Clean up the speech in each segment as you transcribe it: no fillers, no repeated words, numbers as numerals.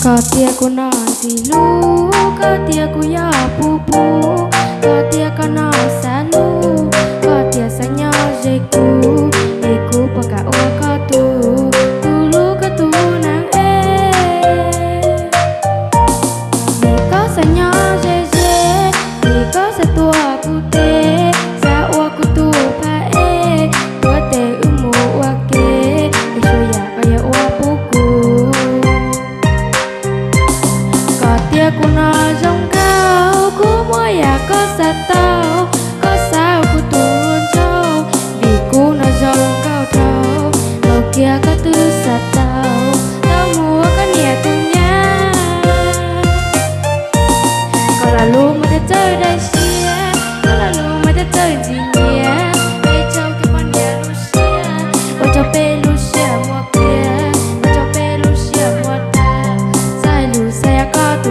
Katiaku nanti lu, katiaku ya pupu, katiaku na salu, katiasanya jeku, eku pakai wakatu, tulu ketunang Niko sanya jeje, niko setua kute, sa waku tu pae, kate umu wake, esoya kaya wapuku. Aku na dòng cao của mỗi có sát tao có sao của turun trâu vì cô na dòng cao thao đầu kia có tư sát tao tao mua có nhẹ từ nhà còn là luôn mà ta chơi đây xia còn là luôn mà ta chơi gì nhẹ bây châu cái con nhà Lucia ôi cho pe Lucia mua kia ôi cho pe Lucia mua ta sai lù xe có tụ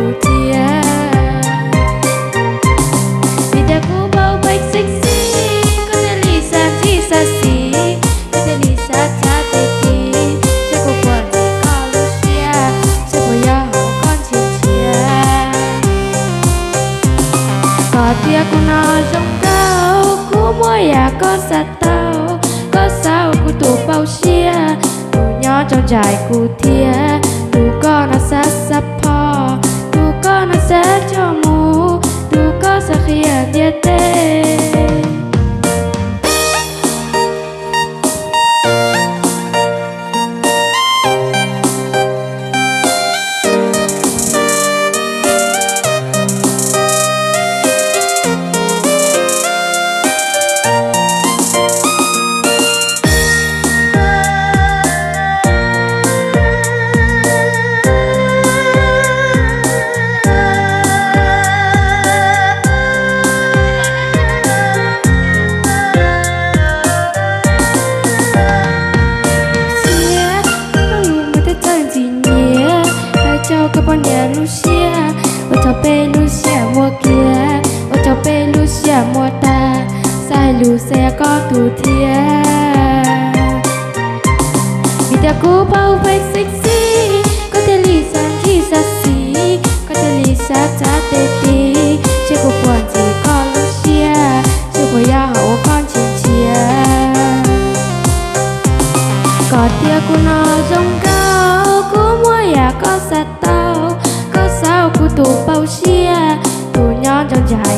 Aku na dòng cao của mỗi có sát tao có sao của tụ bao xia tụ nhỏ trong trại của thia tụ có na sát sắp po tụ có na sát cho mu tụ có sa khia tia tê cái con nhà Lucia, ôi cho pe Lucia mua kia, ôi cho pe Lucia mua ta, sai lù xe có tụ thia. Vì ta cố bao vây sexy, có thể lì sang khi xa xí, có thể lì xa cha tê tê, chưa có buồn gì có Lucia, chưa có ya hậu con chinh chia. Có tia của nó dòng cao, của mỗi có sát tao có sao của tụ bao xia tụ nhỏ trong trại